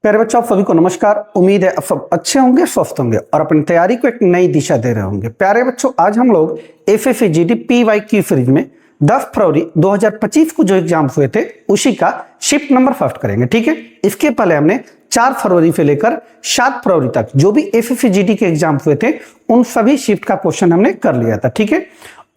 प्यारे बच्चों, आप सभी को नमस्कार। उम्मीद है आप सब अच्छे होंगे, स्वस्थ होंगे और अपनी तैयारी को एक नई दिशा दे रहे होंगे। प्यारे बच्चों, आज हम लोग FFAGD PYQ सीरीज में 10 फरवरी 2025 को जो एग्जाम हुए थे उसी का शिफ्ट नंबर फर्स्ट करेंगे। ठीक है, इसके पहले हमने 4 फरवरी से लेकर 7 फरवरी तक जो भी FFAGD के एग्जाम हुए थे उन सभी शिफ्ट का क्वेश्चन हमने कर लिया था। ठीक है,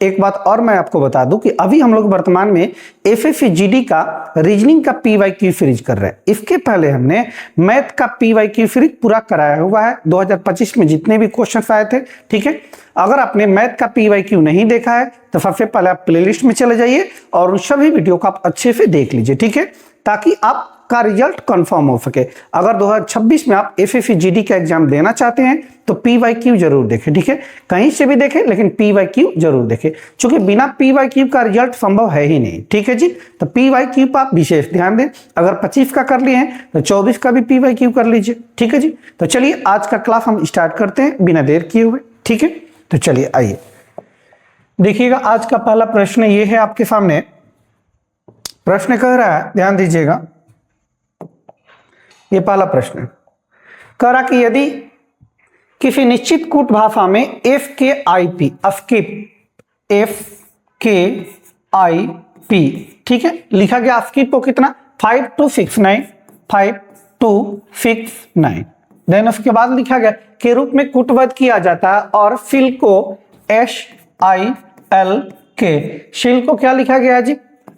एक बात और मैं आपको बता दूं कि अभी हम लोग वर्तमान में FFAGD का रीजनिंग का PYQ सीरीज कर रहे हैं। इसके पहले हमने मैथ का PYQ सीरीज पूरा कराया हुआ है 2025 में जितने भी क्वेश्चन आए थे। ठीक है, अगर आपने मैथ का PYQ नहीं देखा है तो सबसे पहले आप प्लेलिस्ट में चले जाइए और उन सभी वीडियो को आप अच्छे से देख लीजिए। ठीक है, ताकि आपका रिजल्ट कंफर्म हो सके। अगर 2026 में आप FFAGD का एग्जाम देना चाहते हैं तो PYQ जरूर देखें। ठीक है, कहीं से भी देखें लेकिन PYQ जरूर देखें, क्योंकि बिना PYQ का रिजल्ट संभव है ही नहीं। ठीक है जी, तो PYQ पर आप विशेष ध्यान दें। अगर 25 का कर लिए हैं तो 24 का भी PYQ कर लीजिए। ठीक है जी, तो चलिए आज का क्लास हम स्टार्ट करते हैं बिना देर किए हुए। ठीक है, तो चलिए आइए देखिएगा। आज का पहला प्रश्न ये है आपके सामने। प्रश्न कह रहा है, ध्यान दीजिएगा, ये पहला प्रश्न कह रहा कि यदि किसी निश्चित कूट भाषा में FKIP ठीक है लिखा गया। स्किप को कितना 5269 देन उसके बाद लिखा गया के रूप में कूटबद्ध किया जाता है और शिल को SILK शिल को क्या लिखा गया जी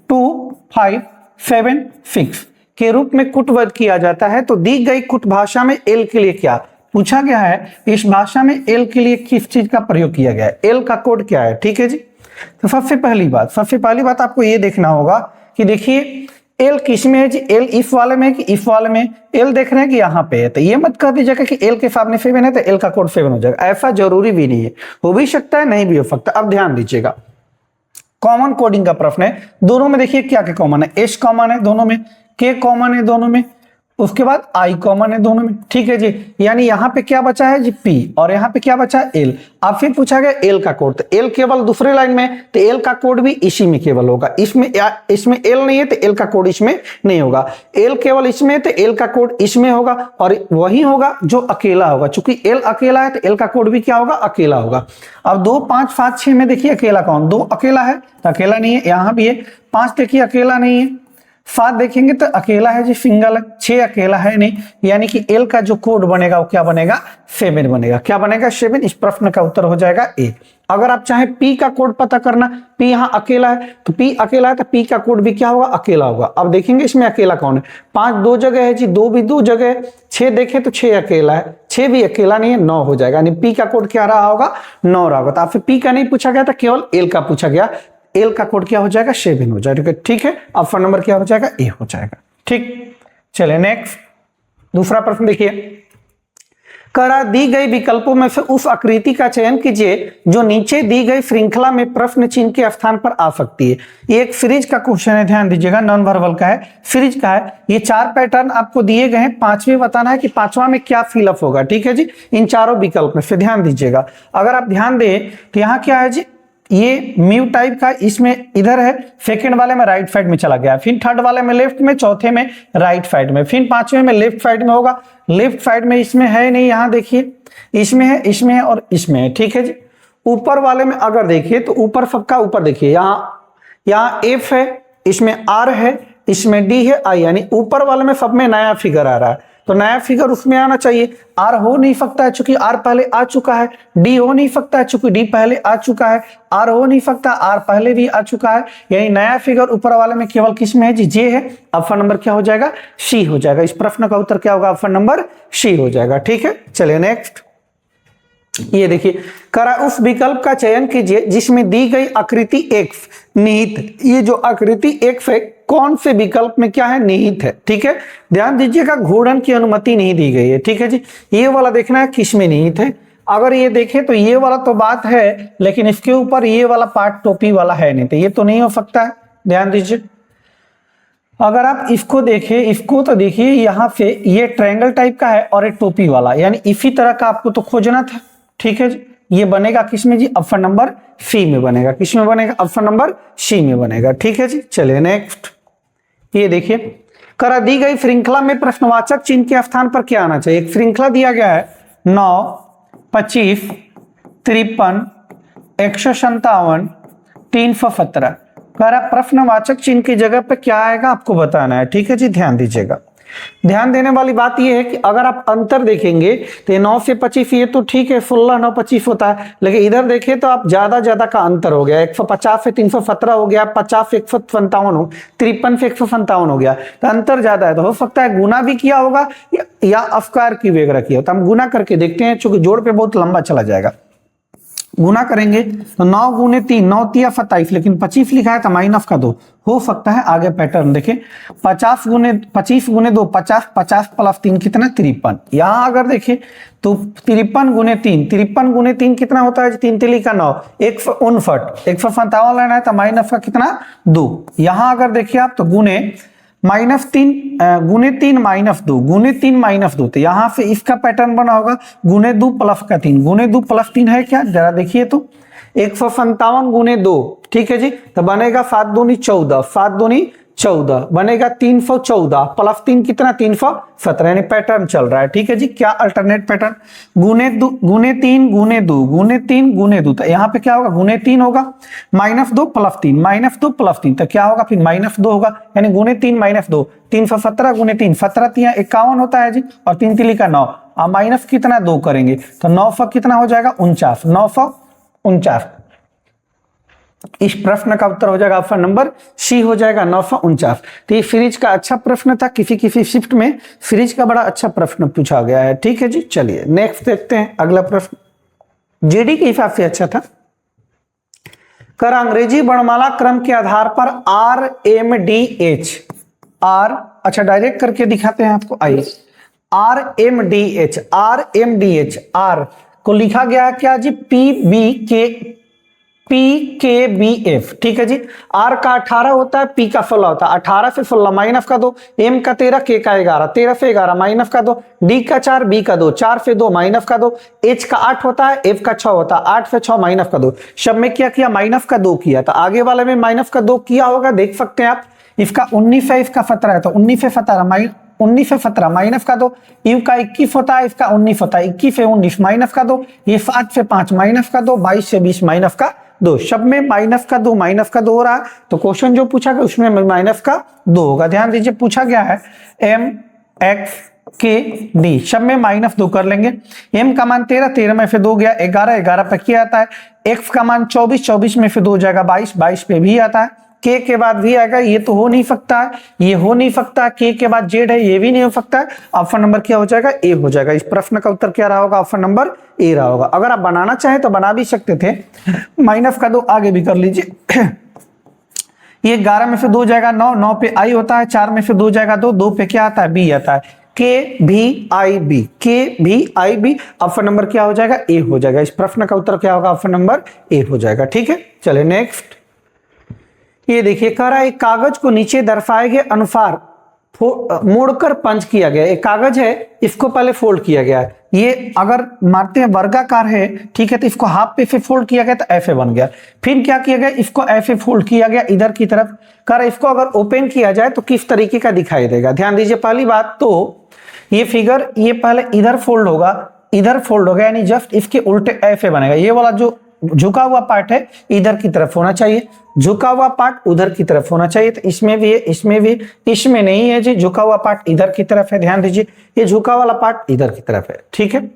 2576 के रूप में कूटबद्ध किया जाता है। तो दी गई कूट भाषा में एल के लिए क्या पूछा गया है, इस भाषा में एल के लिए किस चीज का प्रयोग किया गया है, एल का कोड क्या है। ठीक है जी, तो सबसे पहली बात आपको ये देखना होगा कि देखिए एल किस में है जी, एल इफ वाले में कि इफ वाले में। एल देख रहे हैं कि यहाँ पे है, तो ये मत कह दीजिएगा कि एल के सामने 7 है तो एल का कोड 7 हो जाएगा। ऐसा जरूरी भी नहीं है, हो भी सकता है नहीं भी हो सकता। अब ध्यान दीजिएगा, कॉमन कोडिंग का प्रश्न है। दोनों में देखिए क्या क्या कॉमन है, एस कॉमन है दोनों में, के कॉमन है दोनों में, उसके बाद आई कॉमन है दोनों में। ठीक है जी, यानी यहाँ पे क्या बचा है जी पी और यहाँ पे क्या बचा है एल। अब फिर पूछा गया एल का कोड, तो एल केवल दूसरे लाइन में, तो एल का कोड भी इसी में केवल होगा। इसमें एल नहीं है तो एल का कोड इसमें नहीं होगा। एल केवल इसमें तो एल का कोड इसमें होगा और वही होगा जो अकेला होगा। चूंकि एल अकेला है तो एल का कोड भी क्या होगा, अकेला होगा। अब 2 5 7 6 में देखिए अकेला कौन, 2 अकेला है तो अकेला नहीं है, यहाँ भी है। 5 देखिए अकेला नहीं है, 7 देखेंगे तो अकेला है जी सिंगल है, 6 अकेला है नहीं, यानी कि एल का जो कोड बनेगा वो क्या बनेगा 7 बनेगा। क्या बनेगा 7। इस प्रश्न का उत्तर हो जाएगा ए। अगर आप चाहें पी का कोड पता करना, पी यहाँ अकेला है तो पी अकेला है तो पी का कोड भी क्या होगा, अकेला होगा। अब देखेंगे इसमें अकेला कौन है, 5 2 जगह है जी, 2 भी 2 जगह है, 6 देखे तो 6 अकेला है, 6 भी अकेला नहीं है, 9 हो जाएगा। यानी पी का कोड क्या रहा होगा 9 रहा होगा। तो आपसे पी का नहीं पूछा गया था, केवल एल का पूछा गया। एल का कोड क्या हो जाएगा 7 हो जाएगा। ठीक है, ऑप्शन नंबर क्या हो जाएगा ए हो जाएगा। ठीक, चलिए नेक्स्ट दूसरा प्रश्न देखिए। करा दी गई विकल्पों में से उस आकृति का चयन कीजिए जो नीचे दी गई श्रृंखला में प्रश्न चिन्ह के स्थान पर आ सकती है। ये एक सीरीज का क्वेश्चन है, ध्यान दीजिएगा, नॉन वर्बल का है, सीरीज का है। ये 4 पैटर्न आपको दिए गए हैं, 5वें बताना है कि 5वां में क्या फिलअप होगा। ठीक है जी, इन चारों विकल्प में से ध्यान दीजिएगा। अगर आप ध्यान दें तो यहाँ क्या है जी, ये म्यू टाइप का, इसमें इधर है, सेकंड वाले में राइट साइड में चला गया, फिर थर्ड वाले में लेफ्ट में, चौथे में राइट साइड में, फिर 5वें में लेफ्ट साइड में होगा। लेफ्ट साइड में इसमें है नहीं, यहाँ देखिए इसमें है, इसमें है और इसमें है। ठीक है जी, ऊपर वाले में अगर देखिए तो ऊपर सबका ऊपर देखिए, यहाँ एफ है, इसमें आर है, इसमें डी है, आई, यानी ऊपर वाले में सब में नया फिगर आ रहा है। तो नया फिगर उसमें आना चाहिए। आर हो नहीं सकता है चूंकि आर पहले आ चुका है, डी हो नहीं सकता है चूंकि डी पहले आ चुका है, आर हो नहीं सकता, आर पहले भी आ चुका है। यानी नया फिगर ऊपर वाले में केवल किस में है जी, जे है। ऑप्शन नंबर क्या हो जाएगा, सी हो जाएगा। इस प्रश्न का उत्तर क्या होगा, ऑप्शन नंबर सी हो जाएगा। ठीक है, चलिए नेक्स्ट ये देखिए, करा उस विकल्प का चयन कीजिए जिसमें दी गई आकृति एक्स निहित। ये जो आकृति एक्स है कौन से विकल्प में क्या है, निहित है। ठीक है, ध्यान दीजिएगा, घूर्णन की अनुमति नहीं दी गई है। ठीक है जी, ये वाला देखना है किस में निहित है। अगर ये देखें तो ये वाला तो बात है, लेकिन इसके ऊपर ये वाला पार्ट टोपी वाला है नहीं, तो ये तो नहीं हो सकता है। ध्यान दीजिए, अगर आप इसको देखें, इसको तो देखिए यहाँ से ये ट्रायंगल टाइप का है और एक टोपी वाला, यानी इसी तरह का आपको तो खोजना था। ठीक है जी, ये बनेगा किसमें जी, ऑप्शन नंबर सी में बनेगा। किसमें बनेगा, ऑप्शन नंबर सी में बनेगा। ठीक है जी, चलिए नेक्स्ट ये देखिए, करा दी गई श्रृंखला में प्रश्नवाचक चिन्ह के स्थान पर क्या आना चाहिए। एक श्रृंखला दिया गया है 9, 25, 53, 157, 317। करा प्रश्नवाचक चिन्ह की जगह पे क्या आएगा आपको बताना है, ठीक है जी, ध्यान दीजिएगा। ध्यान देने वाली बात यह है कि अगर आप अंतर देखेंगे तो 9 से 25 ये तो ठीक है, 16, 9, 25 होता है, लेकिन इधर देखें तो आप ज्यादा का अंतर हो गया। 150 से 317 हो गया, 50 से 157 हो, 53 से 157 हो गया, तो अंतर ज्यादा है। तो हो सकता है गुना भी किया होगा या अफकार की वगैरह किया हो। तो हम गुना करके देखते हैं, चूंकि जोड़ पे बहुत लंबा चला जाएगा। गुना करेंगे तो 9 गुने 3, 9 तिया 27, लेकिन 25 लिखा है तो माइनस का 2 हो सकता है। आगे पैटर्न देखें, 25 गुने 2 50, 50 प्लस 3 कितना 53। यहां अगर देखें तो 53 गुने 3, 53 गुने 3 कितना होता है, 3 तिली का 9, 159, 157 लेना है तो माइनस का कितना 2। यहां अगर देखिए आप तो गुने -3 गुने 3 -2 गुने 3 -2, तो यहां से इसका पैटर्न बना होगा गुने 2 प्लस का 3, गुने 2 प्लस 3 है क्या, जरा देखिए तो 157 गुने 2, ठीक है जी, तो बनेगा 7 दूनी 14, 7 दूनी 14 बनेगा 314 प्लस 3 कितना 317, यानी पैटर्न चल रहा है, ठीक है जी। क्या अल्टरनेट पैटर्न, गुने 3 गुने 2 गुने 3 गुने 2, तो यहाँ पे क्या होगा गुने 3 होगा, -2 प्लस 3, -2 प्लस 3, तो क्या होगा फिर -2 होगा, यानी गुने 3 -2, 317 गुने 3, 17 तिया 51 होता है जी, और 3 तिली का 9, अब माइनस कितना 2 करेंगे तो 900 कितना हो जाएगा 49, 949। इस प्रश्न का उत्तर हो जाएगा ऑप्शन नंबर सी हो जाएगा 949। तो ये फ्रिज का अच्छा प्रश्न था, किसी शिफ्ट में फ्रिज का बड़ा अच्छा प्रश्न पूछा गया है, ठीक है जी। चलिए नेक्स्ट देखते हैं अगला प्रश्न, जेडी के हिसाब से अच्छा था। कर अंग्रेजी वर्णमाला क्रम के आधार पर RMDH, अच्छा डायरेक्ट करके दिखाते हैं आपको, आइए RMDH R को लिखा गया है क्या जी, PKBF, ठीक है जी। R का 18 होता है, P का 16 होता है, 18 से 16 माइनस का 2, M का 13, K का 11, 13 से 11 माइनस का 2, D का 4, B का 2, 4 से 2 माइनस का 2, H का 8 होता है, F का 6 होता है, 8 से 6 माइनस का 2, सब में क्या किया माइनस का 2 किया, तो आगे वाले में माइनस का 2 किया होगा, देख सकते हैं आप। इसका 19 है, इसका 17 है, तो 19 से 17 19 से 17 माइनस का 2, यू का 21 होता है, इसका 19 होता है, 21 से 19 माइनस का 2, ये 7 से 5 माइनस का 2, 22 से 20 माइनस का 2, सब में माइनस का 2 हो रहा है। तो क्वेश्चन जो पूछा गया उसमें माइनस का 2 होगा। ध्यान दीजिए पूछा गया है MXKD, सब में -2 कर लेंगे। M का मान 13, 13 में से 2 गया 11, 11 पे क्या आता है, X का मान 24, 24 में से 2 जाएगा 22, 22 पे भी आता है, K के बाद भी आएगा, ये तो हो नहीं सकता है, ये हो नहीं सकता, K के बाद Z है, ये भी नहीं हो सकता है। ऑप्शन नंबर क्या हो जाएगा, ए हो जाएगा। इस प्रश्न का उत्तर क्या रहा होगा, ऑप्शन नंबर ए रहा होगा। अगर आप बनाना चाहें तो बना भी सकते थे, माइनस का 2 आगे भी कर लीजिए। ये 11 में से 2 जाएगा 9, 9 पे I होता है, 4 में से 2 जाएगा 2, 2 पे क्या आता है B आता है, KVIB, ऑप्शन नंबर क्या हो जाएगा, ए हो जाएगा। इस प्रश्न का उत्तर क्या होगा, ऑप्शन नंबर ए हो जाएगा, ठीक है। चले नेक्स्ट, ये देखिए कह रहा है एक कागज को नीचे दर्शाए गए अनुसार मोड़कर पंच किया गया। एक कागज है, इसको पहले फोल्ड किया गया है, ये अगर मानते हैं वर्गाकार है, ठीक है, तो इसको हाफ पे से फोल्ड किया गया तो ऐसे बन गया। फिर क्या किया गया, इसको ऐसे फोल्ड किया गया इधर की तरफ। कह रहा है इसको अगर ओपन किया जाए तो किस तरीके का दिखाई देगा। ध्यान दीजिए पहली बात तो ये फिगर, ये पहले इधर फोल्ड होगा, इधर फोल्ड होगा, यानी जस्ट इसके उल्टे ऐसे बनेगा। ये वाला जो झुका हुआ पार्ट है इधर की तरफ होना चाहिए, झुका हुआ पार्ट उधर की तरफ होना चाहिए। तो इसमें भी है, इसमें भी, इसमें नहीं है जी, झुका हुआ पार्ट इधर की तरफ है। ध्यान दीजिए ये झुका वाला पार्ट इधर की तरफ है, ठीक है।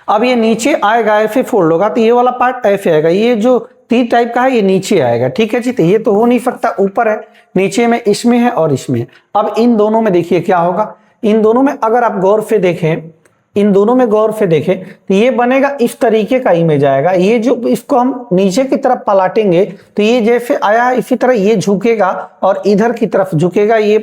अब ये नीचे आएगा, ऐसे फोल्ड होगा तो ये वाला पार्ट ऐसे आएगा, ये जो तीर टाइप का है ये नीचे आएगा, ठीक है जी। तो ये तो हो नहीं सकता, ऊपर है, नीचे में इसमें है और इसमें। अब इन दोनों में देखिए क्या होगा, इन दोनों में अगर आप गौर से देखें, इन दोनों में गौर से देखें तो ये बनेगा इस तरीके का इमेज आएगा। ये जो इसको हम नीचे की तरफ पलटेंगे तो ये जैसे आया इसी तरह ये झुकेगा और इधर की तरफ झुकेगा। ये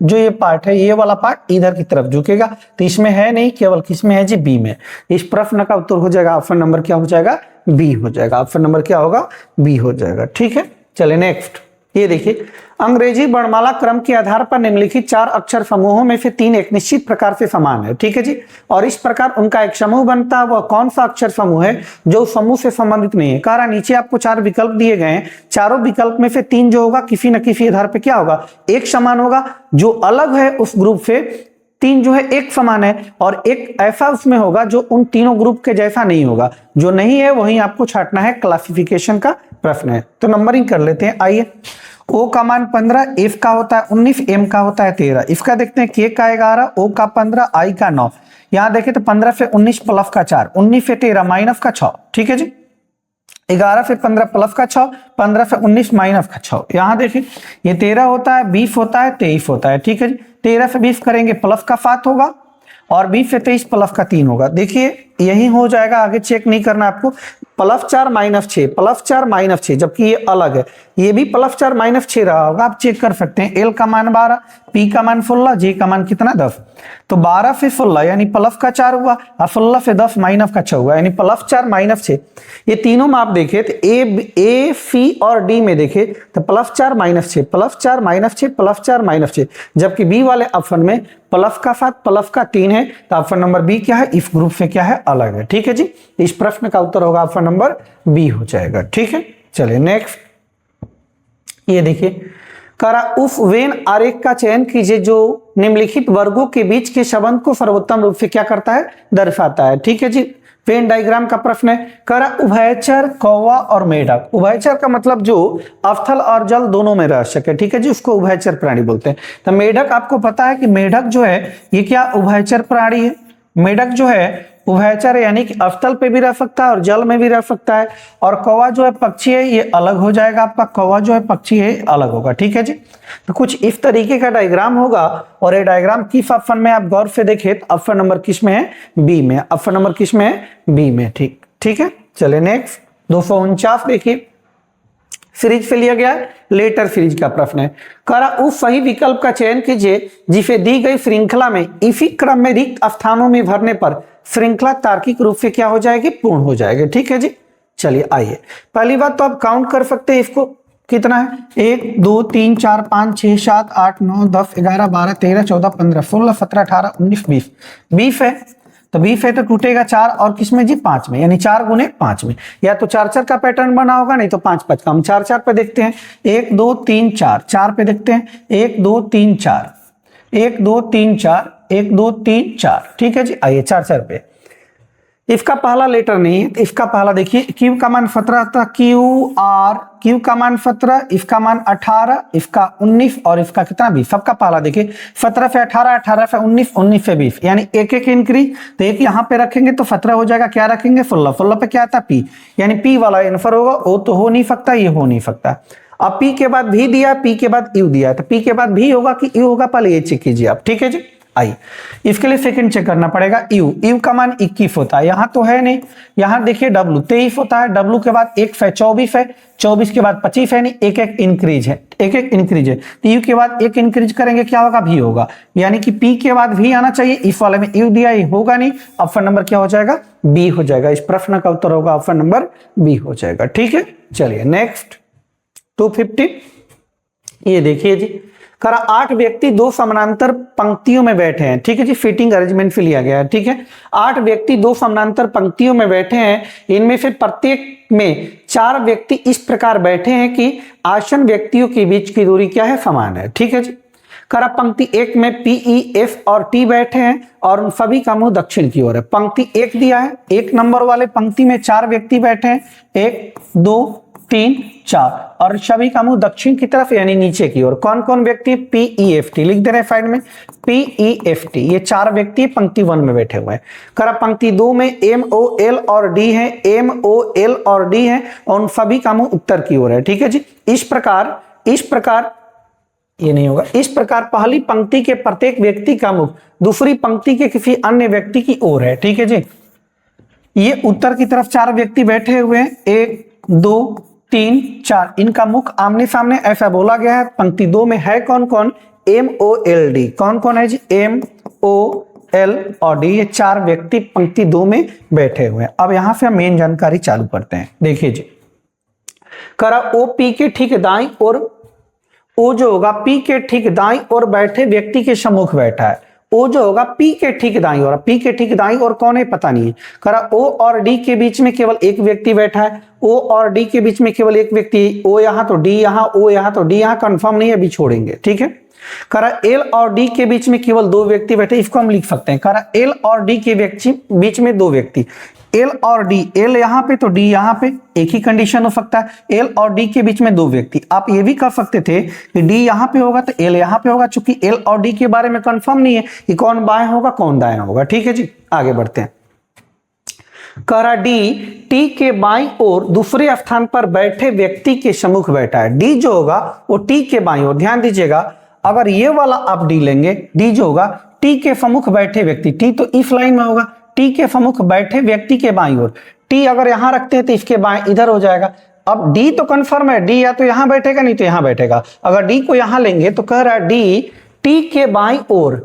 जो ये पार्ट है, ये वाला पार्ट इधर की तरफ झुकेगा। तो इसमें है नहीं, केवल किसमें है जी, बी में। इस प्रश्न का उत्तर हो जाएगा ऑप्शन नंबर क्या हो जाएगा, बी हो जाएगा। ऑप्शन नंबर क्या होगा, बी हो जाएगा, ठीक है। चले नेक्स्ट, ये देखिए, अंग्रेजी वर्णमाला क्रम के आधार पर निम्नलिखित 4 अक्षर समूहों में से 3 एक निश्चित प्रकार से समान है, ठीक है जी। और इस प्रकार उनका एक समूह बनता है, वह कौन सा अक्षर समूह है जो समूह से संबंधित नहीं है। कह नीचे आपको 4 विकल्प दिए गए हैं, चारों विकल्प में से 3 जो होगा किसी न किसी आधार पर क्या होगा, एक समान होगा। जो अलग है उस ग्रुप से 3 जो है एक समान है, और एक ऐसा उसमें होगा जो उन तीनों ग्रुप के जैसा नहीं होगा। जो नहीं है वही आपको छांटना है, क्लासिफिकेशन का प्रश्न है। तो नंबरिंग कर लेते हैं। आइए, ओ का मान 15, एफ का होता है 19, एम का होता है 13। इसका देखते हैं, के का 11, ओ का 15, आई का 9। यहां देखें तो 15 से 19 प्लस का 4, 19 से 13 माइनस का 6, ठीक है जी। 11 से 15 प्लस का 6, 15 से 19 माइनस का 6। यहां देखिए, ये 13 होता है, 20 होता है, 23 होता है, ठीक है जी। 13 से 20 करेंगे प्लस का 7 होगा, और 20 से 23 प्लस का 3 होगा। देखिए यही हो जाएगा, आगे चेक नहीं करना आपको। प्लस 4 माइनस 6, प्लस 4 माइनस 6, जबकि ये अलग है। ये भी प्लस 4 माइनस 6 रहा होगा, आप चेक कर सकते हैं। एल का मान 12, पी का मान 16, जे का मान कितना 10। तो 12 से 16 यानी प्लस का 4 हुआ, और 16 से 10 माइनस का 6 हुआ, यानी प्लस 4 माइनस 6। ये तीनों में आप देखे तो ए सी और डी में देखे तो plus 4 minus 6, plus 4 minus 6, plus 4 minus 6। जबकि बी वाले ऑप्शन में प्लस का 7 प्लस का 3 है, तो ऑप्शन नंबर बी क्या है, इस ग्रुप से क्या है, अलग है, ठीक है जी। इस प्रश्न का उत्तर होगा ऑप्शन नंबर बी हो जाएगा, ठीक है। चलिए नेक्स्ट, ये देखिए, करा उफ वेन आरेख का चयन कीजिए जो निम्नलिखित वर्गों के बीच के संबंध को सर्वोत्तम रूप से क्या करता है, दर्शाता है, ठीक है जी। वेन डायग्राम का प्रश्न है। करा उभयचर, कौवा और मेढक। उभयचर का मतलब जो अवथल और जल दोनों में रह सके, ठीक है जी, उसको उभयचर प्राणी बोलते हैं। तो मेढक, आपको पता है कि मेढक जो है ये क्या उभयचर प्राणी है। मेढक जो है उभयचर यानी कि अवतल पे भी रह सकता है और जल में भी रह सकता है। और कौवा जो है पक्षी है, ये अलग हो जाएगा आपका, कौवा जो है पक्षी है अलग होगा, ठीक है जी। तो कुछ इस तरीके का डायग्राम होगा, और ये डायग्राम किस ऑप्शन में आप गौर से देखें तो ऑप्शन नंबर किस में है, बी में। ऑप्शन नंबर किस में है, बी में, ठीक है। चले नेक्स्ट, 249 देखिए, सीरीज से लिया गया लेटर सीरीज का प्रश्न है। करा उस सही विकल्प का चयन कीजिए जिसे दी गई श्रृंखला में इसी क्रम में रिक्त स्थानों में भरने पर श्रृंखला तार्किक रूप से क्या हो जाएगी, पूर्ण हो जाएगी, ठीक है जी। चलिए आइए, पहली बात तो आप काउंट कर सकते हैं इसको, कितना है, 1 2 3 4 5 6 7 8 9 10 11 12 13 14 15 16 17 18 19 20 20 है। तो 20 है तो टूटेगा 4 और किसमें जी, 5 में, यानी 4 गुने 5 में। या तो 4 4 का पैटर्न बना होगा, नहीं तो 5 5 का। हम 4 4 पे देखते हैं, 1 2 3 4, 4 पे देखते हैं, 1 2 3 4, 1 2 3 4, 1 2 3 4, ठीक है जी। आइए 4 4 पे, इसका पहला लेटर नहीं है, इसका पहला देखिए, क्यू का मान 17 था, क्यू का मान 17, इसका मान 18, इसका 19 और इसका कितना 20। सबका पहला देखिए, 17 से 18, 18 से 19, 19 से 20, यानी एक एक इंक्रीज। तो एक यहाँ पे रखेंगे तो 17 हो जाएगा, क्या रखेंगे 16, 16 पे क्या आता पी, यानी पी वाला आंसर होगा। वो तो हो नहीं सकता, ये हो नहीं सकता। अब पी के बाद भी दिया, पी के बाद यू दिया, तो पी के बाद भी होगा कि यू होगा, पहले ये चेक कीजिए आप, ठीक है जी। आइए, इसके लिए सेकंड चेक करना पड़ेगा। यू का मान 21 होता है, यहां तो है नहीं। यहां देखिए डब्लू 23 होता है, डब्लू के बाद 1 है 24 है, 24 के बाद 25 है, नहीं एक एक इंक्रीज है, एक एक इंक्रीज है। तो यू के बाद एक इंक्रीज करेंगे, क्या होगा, भी होगा, यानी कि पी के बाद भी आना चाहिए। इस वाले में यू दिया, ये होगा नहीं, ऑप्शन नंबर क्या हो जाएगा, बी हो जाएगा। इस प्रश्न का उत्तर होगा ऑप्शन नंबर बी हो जाएगा, ठीक है। चलिए नेक्स्ट, 250, ये देखिए जी, करा 8 व्यक्ति 2 समानांतर पंक्तियों में बैठे हैं, ठीक है जी, फिटिंग अरेंजमेंट से लिया गया है, ठीक है। 8 व्यक्ति 2 समानांतर पंक्तियों में बैठे हैं, इनमें से प्रत्येक में 4 व्यक्ति इस प्रकार बैठे हैं कि आसन व्यक्तियों के बीच की दूरी क्या है, समान है, ठीक है जी। करा पंक्ति 1 में पी, ई, एफ और टी बैठे हैं और उन सभी का मुंह दक्षिण की ओर है। पंक्ति 1 दिया है, 1 नंबर वाले पंक्ति में 4 व्यक्ति बैठे हैं, 1 2 3 4, और सभी का मुंह दक्षिण की तरफ यानी नीचे की ओर। कौन कौन व्यक्ति, पी ई एफ टी लिख दे रहे हैं साइड में, पी ई एफ टी, ये 4 व्यक्ति पंक्ति 1 में बैठे हुए हैं। करा पंक्ति 2 में एम ओ एल और डी है, एम ओ एल और डी है, और उन सभी का मुंह उत्तर की ओर है, ठीक है जी। इस प्रकार ये नहीं होगा, इस प्रकार पहली पंक्ति के प्रत्येक व्यक्ति का मुख दूसरी पंक्ति के किसी अन्य व्यक्ति की ओर है, ठीक है जी। ये उत्तर की तरफ 4 व्यक्ति बैठे हुए हैं, 1 2 3 4, इनका मुख आमने सामने ऐसा बोला गया है। पंक्ति 2 में है कौन कौन, एम ओ एल डी, कौन कौन है जी, एम ओ एल और डी, ये 4 व्यक्ति पंक्ति 2 में बैठे हुए हैं। अब यहां से हम मेन जानकारी चालू करते हैं। देखिए जी, करा ओ पी के ठीक दाईं और ओ जो होगा पी के ठीक दाईं ओर बैठे व्यक्ति के सम्मुख बैठा है। ओ जो होगा पी के ठीक दाईं ओर, पी के ठीक दाईं ओर कौन है पता नहीं है। करा ओ और डी के बीच में केवल एक व्यक्ति बैठा है। ओ और डी के बीच में केवल एक व्यक्ति, ओ यहां तो डी यहां, ओ यहां तो डी यहां, कंफर्म नहीं है, अभी छोड़ेंगे, ठीक है। करा एल और डी के बीच में केवल दो व्यक्ति बैठे, इसको हम लिख सकते हैं। करा एल और डी के बीच में दो व्यक्ति, एल और डी, एल यहां पे तो डी यहां पे, एक ही कंडीशन हो सकता है। एल और डी के बीच में दो व्यक्ति, आप ये भी कर सकते थे कि डी यहां पे होगा तो एल यहां पे होगा, चूंकि एल और डी के बारे में कंफर्म नहीं है कि कौन बाएं होगा कौन दाएं होगा, ठीक है जी। आगे बढ़ते हैं। करा डी टी के बाईं ओर दूसरे स्थान पर बैठे व्यक्ति के सम्मुख बैठा है। डी जो होगा वो टी के बाईं ओर, ध्यान दीजिएगा, अगर ये वाला आप डी लेंगे, डी जो होगा टी के सम्मुख बैठे व्यक्ति, टी तो इस लाइन में होगा, टी के सम्मुख बैठे व्यक्ति के बाईं ओर, टी अगर यहां रखते हैं तो इसके बाएं इधर हो जाएगा। अब डी तो कंफर्म है, डी या तो यहां बैठेगा नहीं तो यहां बैठेगा। अगर डी को यहां लेंगे तो कह रहा है डी टी के बाईं ओर,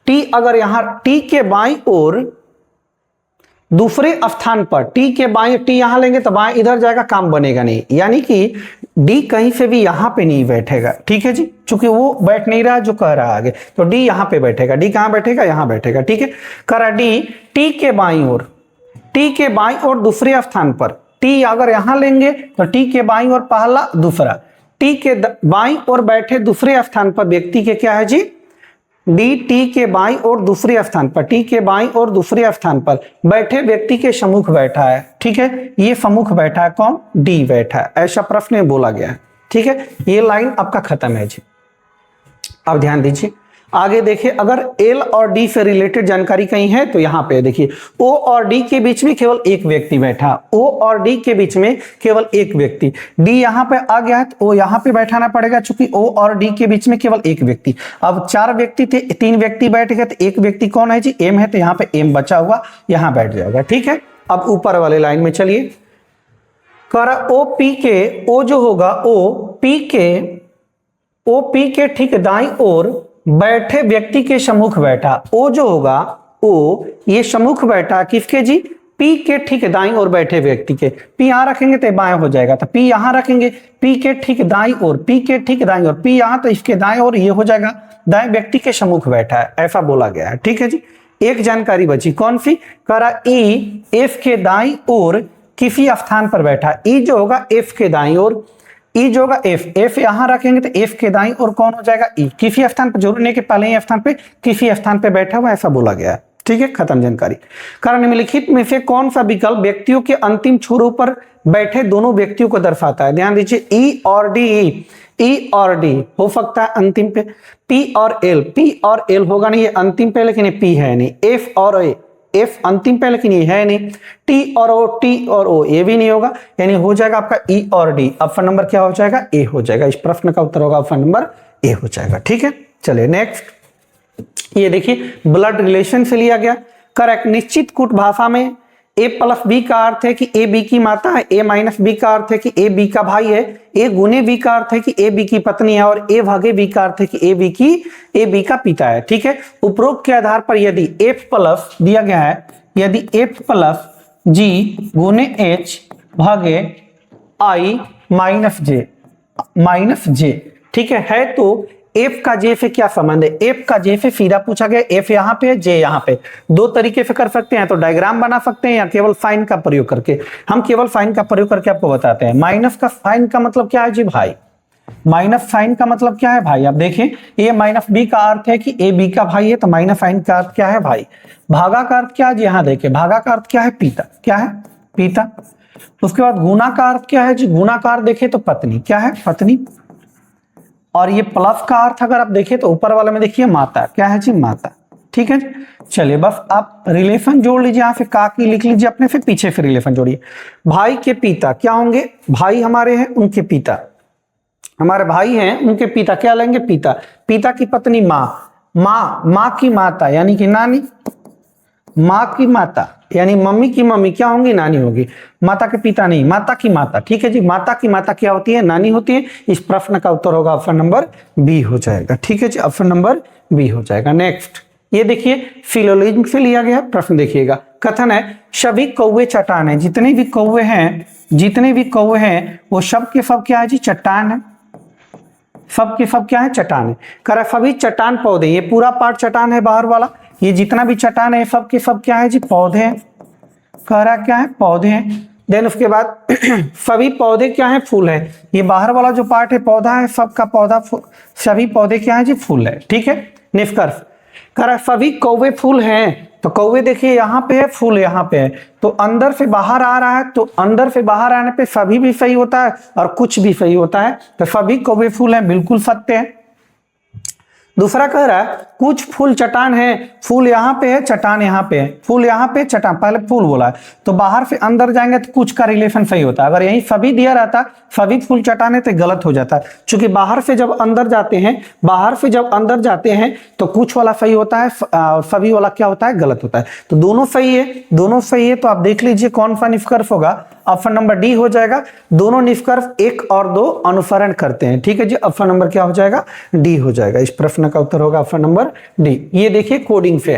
टी अगर यहां टी के बाईं ओर दूसरे स्थान पर, टी के बाएं, टी यहां लेंगे तो बाएं इधर जाएगा, काम बनेगा नहीं, यानी कि डी कहीं से भी यहां पे नहीं बैठेगा, ठीक है जी, क्योंकि वो बैठ नहीं रहा जो कह रहा है आगे, तो डी यहां पे बैठेगा। डी कहां बैठेगा? यहां बैठेगा, ठीक है। करा डी टी के बाईं ओर, टी के बाईं ओर दूसरे स्थान पर, टी अगर यहां लेंगे तो टी के बाईं ओर पहला दूसरा, टी के बाईं ओर बैठे दूसरे स्थान पर व्यक्ति के क्या है जी, डी टी के बाईं और दूसरे स्थान पर, टी के बाईं और दूसरे स्थान पर बैठे व्यक्ति के सम्मुख बैठा है, ठीक है। ये सम्मुख बैठा है कौन? डी बैठा है, ऐसा प्रश्न में बोला गया है, ठीक है। ये लाइन आपका खत्म है जी। अब ध्यान दीजिए आगे देखिए, अगर एल और डी से रिलेटेड जानकारी कहीं है तो यहां पे देखिए, ओ और डी के बीच में केवल एक व्यक्ति बैठा, ओ और डी के बीच में केवल एक व्यक्ति, डी यहां पे आ गया है तो ओ यहां पे बैठाना पड़ेगा, चूंकि ओ और डी के बीच में केवल एक व्यक्ति। अब चार व्यक्ति थे, तीन व्यक्ति बैठ गए तो एक व्यक्ति कौन है जी? एम है, तो यहाँ पे एम बचा हुआ यहां बैठ जाएगा, ठीक है। अब ऊपर वाले लाइन में चलिए, करा ओ पी के, ओ जो होगा ओ पी के ठीक दाईं ओर बैठे व्यक्ति के सम्मुख बैठा। ओ जो होगा ओ ये सम्मुख बैठा किसके जी? पी के ठीक दाईं ओर बैठे व्यक्ति के। पी यहां रखेंगे तो बाएं हो जाएगा, तो पी यहां रखेंगे, पी के ठीक दाईं ओर, पी के ठीक दाईं ओर, पी यहां तो इसके दाएं ओर ये हो जाएगा, दाएं व्यक्ति के सम्मुख बैठा है, ऐसा बोला गया है, ठीक है जी। एक जानकारी बची, कौन सी? करा ई एफ के दाईं ओर किसी स्थान पर बैठा। ई जो होगा एफ के दाईं ओर, ई जो होगा एफ, एफ यहां रखेंगे तो एफ के दाईं और कौन हो जाएगा? ई। किसी स्थान पर, जरूरी नहीं कि पहले ही स्थान पे, किसी स्थान पे बैठा हुआ, ऐसा बोला गया है, ठीक है। खत्म जानकारी। कारण निम्नलिखित में से कौन सा विकल्प व्यक्तियों के अंतिम छोरों पर बैठे दोनों व्यक्तियों को दर्शाता है? ध्यान दीजिए, ई और डी, ई और डी हो सकता है अंतिम पे, पी और एल होगा नहीं, ये अंतिम पे, लेकिन ये पी है नहीं, एफ और ए, एफ अंतिम पे लेकिन ये है नहीं, टी और ओ ये भी नहीं होगा, यानी हो जाएगा आपका ई और डी। ऑप्शन नंबर क्या हो जाएगा? ए हो जाएगा। इस प्रश्न का उत्तर होगा ऑप्शन नंबर ए हो जाएगा, ठीक है। चलिए नेक्स्ट, ये देखिए ब्लड रिलेशन से लिया गया। करेक्ट, निश्चित कूट भाषा में ए प्लस बी का अर्थ है कि ए बी की माता है, ए माइनस बी का अर्थ है कि ए बी का भाई है, ए गुने बी का अर्थ है कि ए बी की पत्नी है, और ए भागे बी का अर्थ है कि ए बी का पिता है, ठीक है। उपरोक्त के आधार पर यदि एफ प्लस दिया गया है, यदि एफ प्लस जी गुने एच भागे आई माइनस जे, ठीक है तो एफ का जे से क्या संबंध है? एफ का जे से सीधा पूछा गया, एफ यहाँ पे है, जे यहाँ पे। दो तरीके से कर सकते हैं, तो डायग्राम बना सकते हैं या केवल साइन का प्रयोग करके। हम केवल साइन का प्रयोग करके आपको बताते हैं। माइनस का साइन का मतलब क्या है जी? भाई। माइनस साइन का मतलब क्या है? भाई। अब देखें, ए माइनस बी का अर्थ है कि ए बी का भाई है, तो माइनस साइन का अर्थ क्या है? भाई। भागा का अर्थ क्या है जी? यहाँ देखें, भागा का अर्थ क्या है? पिता। क्या है? पिता। उसके बाद गुना का अर्थ क्या है जी? गुना का अर्थ देखें तो पत्नी। क्या है? पत्नी। और ये प्लस का अर्थ अगर आप देखें तो ऊपर वाले में देखिए माता। क्या है जी? माता, ठीक है। चलिए बस आप रिलेशन जोड़ लीजिए, यहाँ से का की लिख लीजिए अपने, फिर पीछे फिर रिलेशन जोड़िए। भाई के पिता क्या होंगे? भाई हमारे हैं, उनके पिता, हमारे भाई हैं, उनके पिता क्या लेंगे? पिता। पिता की पत्नी माँ की माता यानी कि नानी, माँ की माता यानी मम्मी की मम्मी क्या होंगी? नानी होगी। माता के पिता नहीं, माता की माता, ठीक है जी। माता की माता क्या होती है? नानी होती है। इस प्रश्न का उत्तर होगा ऑप्शन नंबर बी हो जाएगा, ठीक है जी। ऑप्शन नंबर बी हो जाएगा। नेक्स्ट, ये देखिए फिलोलिज्म से लिया गया प्रश्न, देखिएगा। कथन है सभी कौवे चट्टान है। जितने भी कौवे हैं वो सब के सब क्या है जी? चट्टान है। फब की फब क्या है, चट्टान है। कह रहा है फभी चट्टान पौधे, ये पूरा पार्ट चट्टान है बाहर वाला, ये जितना भी चट्टान है फब की फब क्या है जी, पौधे हैं। कह रहा क्या है, पौधे हैं। देन उसके बाद सभी पौधे क्या है, फूल है। ये बाहर वाला जो पार्ट है पौधा है, सब का पौधा, सभी पौधे क्या है जी, फूल है। ठीक है, निष्कर्ष कह रहा है सभी कौवे फूल हैं, तो कौवे देखिए यहाँ पे है, फूल यहाँ पे है, तो अंदर से बाहर आ रहा है, तो अंदर से बाहर आने पे सभी भी सही होता है और कुछ भी सही होता है, तो सभी कौवे फूल हैं, बिल्कुल सत्य है। दूसरा कह रहा है कुछ फूल चट्टान है, फूल यहाँ पे है, चट्टान यहाँ पे है, फूल यहाँ पे, चट्टान, पहले फूल बोला है, तो बाहर से अंदर जाएंगे तो कुछ का रिलेशन सही होता है। अगर यही सभी दिया रहता सभी फूल चट्टान है तो गलत हो जाता है, क्योंकि बाहर से जब अंदर जाते हैं, बाहर से जब अंदर जाते हैं तो कुछ वाला सही होता है और सभी वाला क्या होता है, गलत होता है। तो दोनों सही है, दोनों सही है, तो आप देख लीजिए कौन सा निष्कर्ष होगा, ऑप्शन नंबर डी हो जाएगा। दोनों निष्कर्ष 1 और 2 अनुसरण करते हैं। ठीक है जी, ऑप्शन नंबर क्या हो जाएगा, डी हो जाएगा। इस प्रश्न का उत्तर होगा ऑप्शन नंबर डी। ये देखिए कोडिंग से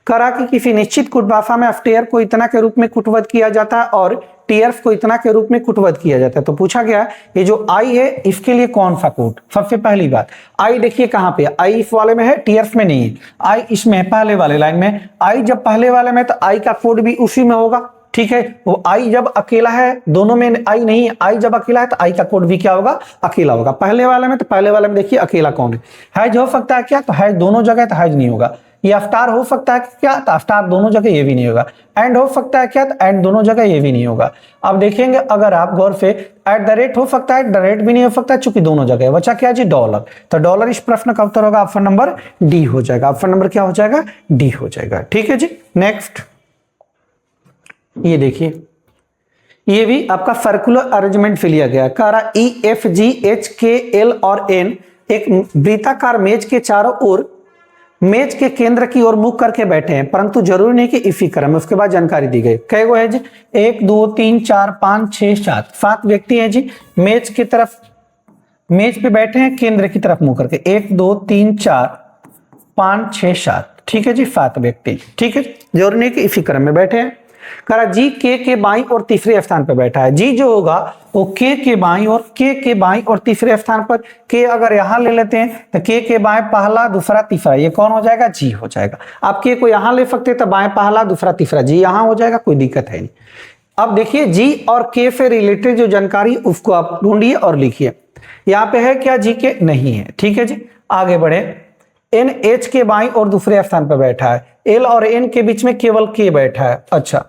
करा कि किसी निश्चित कुट भाषा में अफ्टेयर को इतना के रूप में कुटवध किया जाता है और टीयर्फ को इतना के रूप में कुटवध किया जाता है। तो पूछा गया ये जो आई है इसके लिए कौन सा कोड, सबसे पहली बात आई देखिए कहां पे, आई इस वाले में है, टीयर्फ में नहीं है, आई इसमें है पहले वाले लाइन में। आई जब पहले वाले में तो आई का कोड भी उसी में होगा। ठीक है, वो आई जब अकेला है, दोनों में आई नहीं है, आई जब अकेला है तो आई का कोड भी क्या होगा, अकेला होगा। पहले वाले में तो पहले वाले में देखिए अकेला कौन है, हैज हो सकता है क्या, तो हैज दोनों जगह तो हैज नहीं होगा। ये अफ्तार हो सकता है क्या, तो अफ्तार दोनों जगह ये भी नहीं होगा। एंड हो सकता है क्या, तो एंड दोनों जगह ये भी नहीं होगा। अब देखेंगे अगर आप गौर से, एट द रेट हो सकता है, द रेट भी नहीं हो सकता चूंकि दोनों जगह। बचा क्या जी, डॉलर, तो डॉलर इस प्रश्न का उत्तर होगा ऑप्शन नंबर डी हो जाएगा। ऑप्शन नंबर क्या हो जाएगा, डी हो जाएगा। ठीक है जी, नेक्स्ट ये देखिए, ये भी आपका सर्कुलर अरेंजमेंट से लिया गया। कह रहा ई एफ जी एच के एल और एन एक वृत्ताकार मेज के चारों ओर मेज के केंद्र की ओर मुख करके बैठे हैं, परंतु जरूरी नहीं कि इसी क्रम में। उसके बाद जानकारी दी गई, कै गो है जी, 1 2 3 4 5 6 7 व्यक्ति हैं जी, मेज की तरफ, मेज पे बैठे हैं केंद्र की तरफ मुंह करके, 1 2 3 4 5 6 7। ठीक है जी, 7 व्यक्ति। ठीक है, जरूरी नहीं कि इसी क्रम में बैठे हैं। करा जी के बाईं और तीसरे स्थान पर बैठा है। जी जो होगा वो के बाईं और के बाईं और तीसरे स्थान पर। के अगर यहां ले लेते हैं तो के बाएं पहला दूसरा तीसरा, ये कौन हो जाएगा, जी हो जाएगा। आप के को यहां ले सकते तो बाएं पहला दूसरा तीसरा, जी यहां हो जाएगा, कोई दिक्कत है नहीं। अब देखिए जी और के से रिलेटेड जो जानकारी उसको आप ढूंढिए और लिखिए। यहाँ पे है क्या, जी के नहीं है। ठीक है जी, आगे बढ़े। एन एच के बाईं और दूसरे स्थान पर बैठा है, एल और एन के बीच में केवल के बैठा है। अच्छा,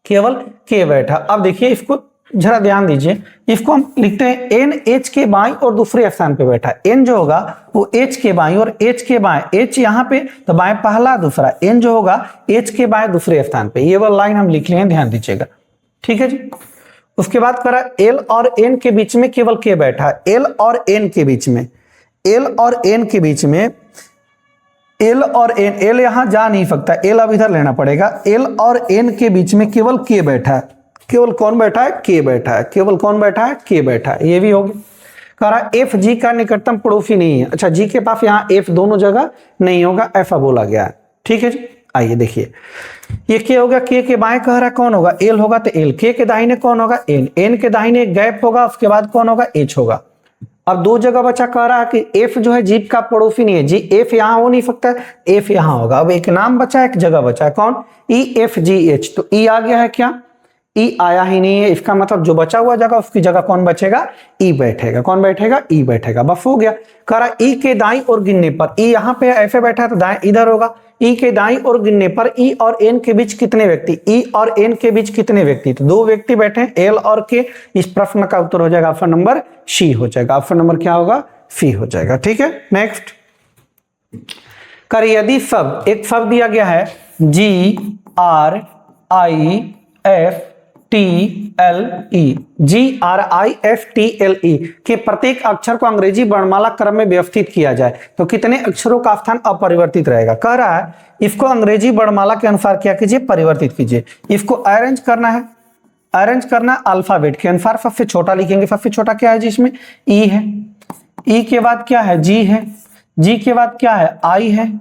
केवल के बैठा। अब देखिए इसको जरा ध्यान दीजिए, इसको हम लिखते हैं एन एच के बाईं और दूसरे स्थान पे बैठा है। एन जो होगा वो एच के बाईं और एच के बाएं, एच यहाँ पे तो बाएं पहला दूसरा, एन जो होगा एच के बाएं दूसरे स्थान पे। ये वाला लाइन हम लिख लिए हैं, ध्यान दीजिएगा। ठीक है जी, उसके बाद करा एल और एन के बीच में केवल के बैठा है। एल और एन के बीच में, एल और एन के बीच में, एल और एन, एल यहां जा नहीं सकता, एल अब इधर लेना पड़ेगा। एल और एन के बीच में केवल के बैठा है। केवल कौन बैठा है, के बैठा है। केवल कौन बैठा है, के बैठा है। ये भी हो गया। कह रहा एफ जी का निकटतम पड़ोसी नहीं है। अच्छा, जी के पास यहाँ एफ दोनों जगह नहीं होगा, ऐसा बोला गया है। ठीक है जी, आइए देखिए, ये क्या होगा, के बाएं कह रहा कौन होगा, एल होगा तो एल। के दाहिने कौन होगा, एन। एन के दाहिने गैप होगा, उसके बाद कौन होगा, एच होगा। अब 2 जगह बचा, कह रहा है कि एफ जो है जीप का पड़ोसी नहीं है। जी एफ यहां हो नहीं सकता, एफ यहां होगा। अब एक नाम बचा, एक जगह बचा है, कौन, ई एफ जी एच। तो ई आ गया है क्या, ई आया ही नहीं है, इसका मतलब जो बचा हुआ जगह उसकी जगह कौन बचेगा, ई बैठेगा। कौन बैठेगा, ई बैठेगा। बस हो गया। कह रहा ई के दाईं और गिनने पर, ई यहां पे ऐसे बैठा है तो दाएं इधर होगा। ई के दाईं और गिनने पर ई और एन के बीच कितने व्यक्ति, ई और एन के बीच कितने व्यक्ति, तो 2 व्यक्ति बैठे हैं, एल और के। इस प्रश्न का उत्तर हो जाएगा ऑप्शन नंबर सी हो जाएगा। ऑप्शन नंबर क्या होगा, सी हो जाएगा। ठीक है, नेक्स्ट। कर यदि शब्द, एक शब्द दिया गया है G R I F T L E, G R I F T L E के प्रत्येक अक्षर को अंग्रेजी वर्णमाला क्रम में व्यवस्थित किया जाए तो कितने अक्षरों का स्थान अपरिवर्तित रहेगा। कह रहा है इसको अंग्रेजी वर्णमाला के अनुसार क्या कीजिए, परिवर्तित कीजिए। इसको अरेंज करना है, अरेंज करना अल्फाबेट के अनुसार। सबसे छोटा लिखेंगे, सबसे छोटा क्या है जी इसमें, ई है। ई के बाद क्या है, जी है। जी के बाद क्या है, आई है।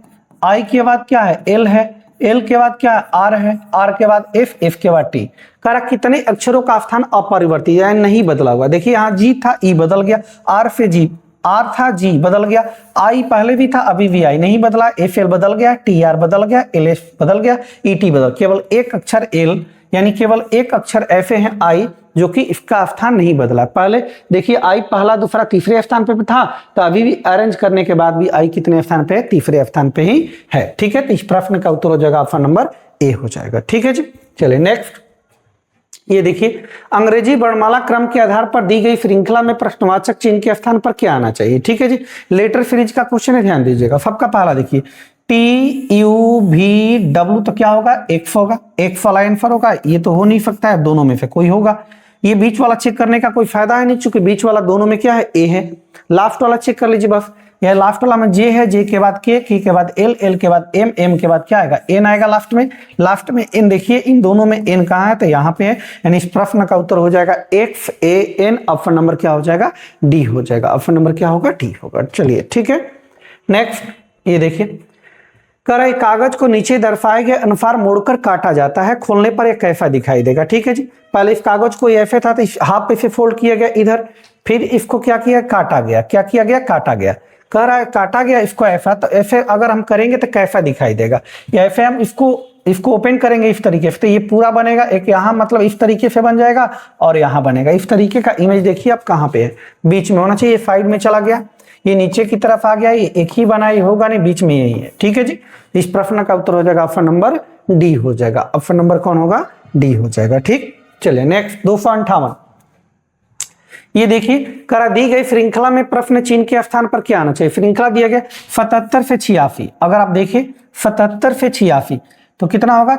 आई के बाद क्या है, एल है। एल के बाद क्या आर है, आर के बाद एफ, एफ के बाद टी। कह रहा कितने अक्षरों का स्थान अपरिवर्तित यानी नहीं बदला हुआ। देखिए यहाँ जी था, ई बदल गया, आर से जी, आर था जी बदल गया, आई पहले भी था अभी भी आई नहीं बदला, एफ एल बदल गया, टी आर बदल गया, एल एफ बदल गया, ई टी बदल, केवल एक अक्षर एल यानी केवल एक अक्षर एफ है आई जो कि इसका स्थान नहीं बदला। पहले देखिए आई पहला दूसरा तीसरे स्थान पे था, तो अभी भी अरेंज करने के बाद भी आई कितने स्थान पे है, तीसरे स्थान पे ही है। ठीक है, तो इस प्रश्न का उत्तर हो जाएगा ऑप्शन नंबर ए हो जाएगा। ठीक है जी, चलिए नेक्स्ट ये देखिए, अंग्रेजी वर्णमाला क्रम के आधार पर दी गई श्रृंखला में प्रश्नवाचक चिन्ह के स्थान पर क्या आना चाहिए। ठीक है जी, लेटर सीरीज का क्वेश्चन है, ध्यान दीजिएगा। सबका पहला देखिए टी यू भी डब्ल्यू, तो क्या होगा एक्स होगा, एक्स वाला आंसर होगा, ये तो हो नहीं सकता है, दोनों में से कोई होगा। ये बीच वाला चेक करने का कोई फायदा है नहीं, चूंकि बीच वाला दोनों में क्या है ए है। लास्ट वाला चेक कर लीजिए बस, यह लास्ट वाला में जे है, जे के बाद के के बाद एल, एल के बाद एम, एम के बाद क्या आएगा एन आएगा लास्ट में, लास्ट में एन। देखिए इन दोनों में एन कहाँ है, तो यहाँ पे है, यानी इस प्रश्न का उत्तर हो जाएगा x A N. Option number क्या हो जाएगा, डी हो जाएगा। ऑप्शन नंबर क्या होगा, डी होगा। चलिए ठीक है, नेक्स्ट ये देखिए, कह रहा है कागज को नीचे दर्शाए गए अनुसार मोड़कर काटा जाता है, खोलने पर एक कैसा दिखाई देगा। ठीक है जी, पहले इस कागज को ऐसे था तो हाफ पे से फोल्ड किया गया इधर, फिर इसको क्या किया, काटा गया। क्या किया गया, काटा गया। कह रहा है काटा गया इसको ऐसा, तो ऐसे अगर हम करेंगे तो कैसा दिखाई देगा, या ऐसे हम इसको ओपन करेंगे इस तरीके से, तो ये पूरा बनेगा। एक यहाँ मतलब इस तरीके से बन जाएगा और यहाँ बनेगा इस तरीके का। इमेज देखिए आप कहाँ पे है, बीच में होना चाहिए, साइड में चला गया, ये नीचे की तरफ आ गया, ये एक ही बना, ये होगा नहीं, बीच में यही है। ठीक है जी, इस प्रश्न का उत्तर हो जाएगा ऑप्शन नंबर डी हो जाएगा। ऑप्शन नंबर कौन होगा, डी हो जाएगा। ठीक, चलिए नेक्स्ट 258 ये देखिए, करा दी गई श्रृंखला में प्रश्न चिन्ह के स्थान पर क्या आना चाहिए। श्रृंखला दिया गया 77 से 86, अगर आप देखें 77 से 86 तो कितना होगा,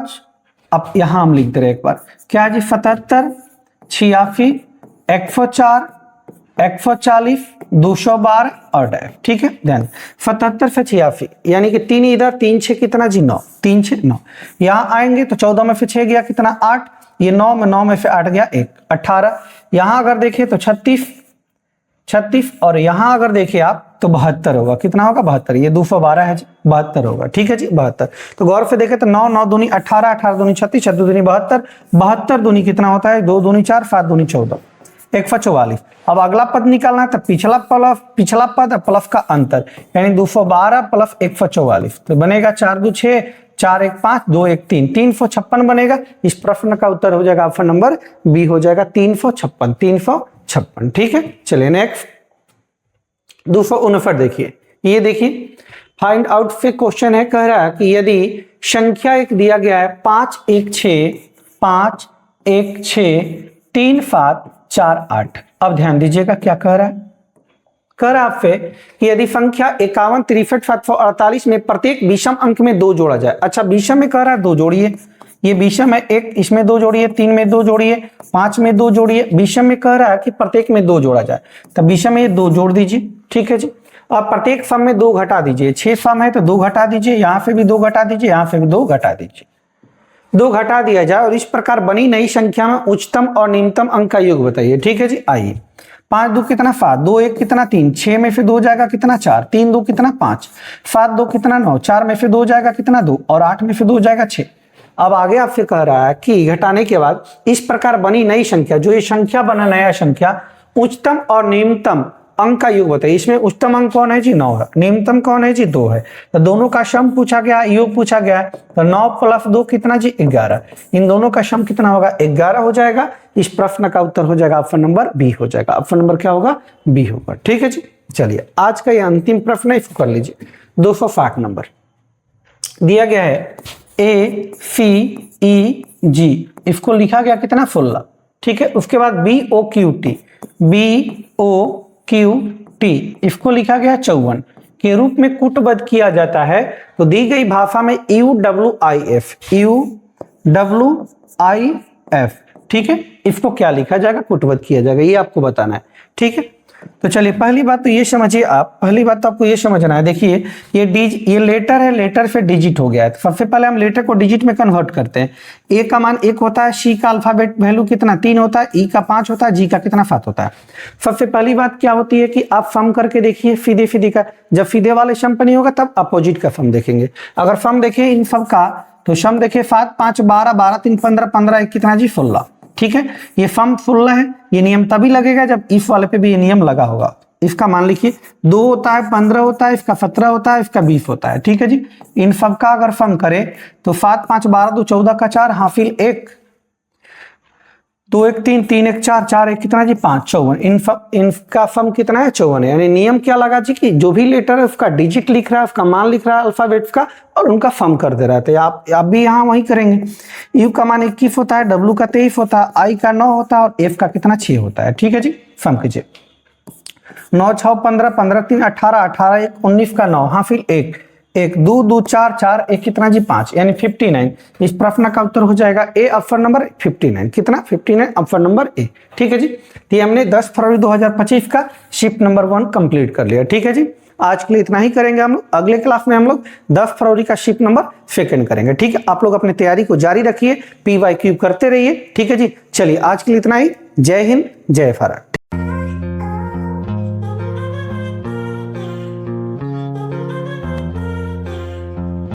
अब यहां हम लिख दे रहे एक बार, क्या है जी 77 86 104 140 212 और डैश। ठीक है, ध्यान 77 से 86 यानी कि 3 इधर, 3 6 कितना जी 9, 3 6 9, यहाँ आएंगे तो 14 में से 6 गया कितना 8, ये 9 में से 8 गया 1 18, यहाँ अगर देखें तो 36 और यहाँ अगर देखिए आप तो 72 होगा। कितना होगा 72, ये 212 है जी, 72 होगा। ठीक है जी 72, तो गौर से देखें तो 9 9 दूनी 18 18 दूनी 36 36 दूनी 72 72 दूनी कितना होता है 2 दूनी 4 7 दूनी 14 144। अब अगला पद निकालना है तो पिछला पद प्लस का अंतर, यानी 212 प्लस 144 तो बनेगा 4 2 6 4 1 5 2 1 3 356 बनेगा। इस प्रश्न का उत्तर हो जाएगा ऑप्शन नंबर बी हो जाएगा 356। ठीक है, चलिए नेक्स्ट 259 देखिए, ये देखिए फाइंड आउट से क्वेश्चन है, कह रहा है कि यदि संख्या एक दिया गया है 5 1 6 5 1 6 3 7 4 8। अब ध्यान दीजिएगा क्या कह रहा है, कह रहा है आपसे कि यदि संख्या 51 63 748 में प्रत्येक विषम अंक में 2 जोड़ा जाए। अच्छा विषम में कह रहा है 2 जोड़िए, ये विषम है, एक इसमें 2 जोड़िए, 3 में 2 जोड़िए, 5 में 2 जोड़िए। विषम में कह रहा है कि प्रत्येक में 2 जोड़ा जाए, तो विषम में 2 जोड़ दीजिए। ठीक है जी, और प्रत्येक सम में 2 घटा दीजिए, 6 सम है तो 2 घटा दीजिए, यहाँ से भी 2 घटा दीजिए, यहाँ से भी 2 घटा दीजिए, 2 घटा दिया जाए और इस प्रकार बनी नई संख्या में उच्चतम और निम्नतम अंक का योग बताइए। ठीक है जी, आइए 5 2 कितना 7 2 1 कितना 3 6 में से 2 जाएगा कितना 4 3 2 कितना 5 7 2 कितना 9 4 में से 2 जाएगा कितना 2 और 8 में से 2 जाएगा 6। अब आगे आपसे कह रहा है कि घटाने के बाद इस प्रकार बनी नई संख्या, जो ये संख्या बना नया संख्या, उच्चतम और निम्नतम अंक का योग बताइए। इसमें उच्चतम अंक कौन है जी 9 है, निम्नतम कौन है जी 2 है, तो दोनों का सम पूछा गया, योग पूछा गया है, तो 9 प्लस 2 कितना जी 11, इन दोनों का सम कितना होगा 11 हो जाएगा। इस प्रश्न का उत्तर हो जाएगा ऑप्शन नंबर बी हो जाएगा। ऑप्शन नंबर क्या होगा, बी होगा। ठीक है जी, चलिए आज का ये अंतिम प्रश्न है, इसको कर लीजिए। 260 नंबर दिया गया है ए सी ई जी, इसको लिखा गया कितना 16। ठीक है, उसके बाद बी ओ क्यू टी, इसको लिखा गया 54 के रूप में कूटबद्ध किया जाता है, तो दी गई भाषा में UWIF। ठीक है, इसको क्या लिखा जाएगा, कूटबद्ध किया जाएगा, ये आपको बताना है। ठीक है, तो चलिए पहली बात तो ये समझिए आप, पहली बात तो आपको ये समझना है। देखिए ये लेटर है, लेटर से डिजिट हो गया है, तो सबसे पहले हम लेटर को डिजिट में कन्वर्ट करते हैं। ए का मान 1 होता है, सी का अल्फाबेट वैल्यू कितना 3 होता है, ई का 5 होता है, जी का कितना 7 होता है। सबसे पहली बात क्या होती है कि आप सम करके देखिए सीधे का, जब सीधे वाले सम पर नहीं होगा तब अपोजिट का सम देखेंगे। अगर सम देखें इन सब का तो सम देखिए 7 5 12 12 3 15 15 1 कितना जी 16। ठीक है, ये सम 16 है, ये नियम तभी लगेगा जब इस वाले पे भी ये नियम लगा होगा। इसका मान लिखिए 2 होता है, 15 होता है, इसका 17 होता है, इसका 20 होता है। ठीक है जी, इन सब का अगर सम करें तो 7 5 12 2 14 का 4 हासिल 1 2 1 3 3 1 4 4 1 कितना जी 5 54। इनका सम कितना है 54 है। यानी नियम क्या लगा जी कि जो भी लेटर है उसका डिजिट लिख रहा है, उसका मान लिख रहा है अल्फाबेट्स का और उनका सम कर दे रहा है। तो आप भी यहाँ वही करेंगे। यू का मान 21 होता है, डब्ल्यू का 23 होता है, आई का 9 होता है और एफ का कितना 6 होता है। ठीक है जी, सम कीजिए 9 6 15 15 3 18 18 1 19 का 9 हासिल 1 1 2 2 4 4 1 कितना जी 5 यानी 59। इस प्रश्न का उत्तर हो जाएगा ए, ऑप्शन नंबर 59। कितना 59, ऑप्शन नंबर ए। ठीक है जी, ये हमने 10 फरवरी 2025 का शिफ्ट नंबर 1 कंप्लीट कर लिया। ठीक है जी, आज के लिए इतना ही करेंगे हम लोग। अगले क्लास में हम लोग 10 फरवरी का शिफ्ट नंबर 2 करेंगे। ठीक है, आप लोग अपनी तैयारी को जारी रखिए, PYQ करते रहिए। ठीक है जी, चलिए आज के लिए इतना ही। जय हिंद, जय भारत।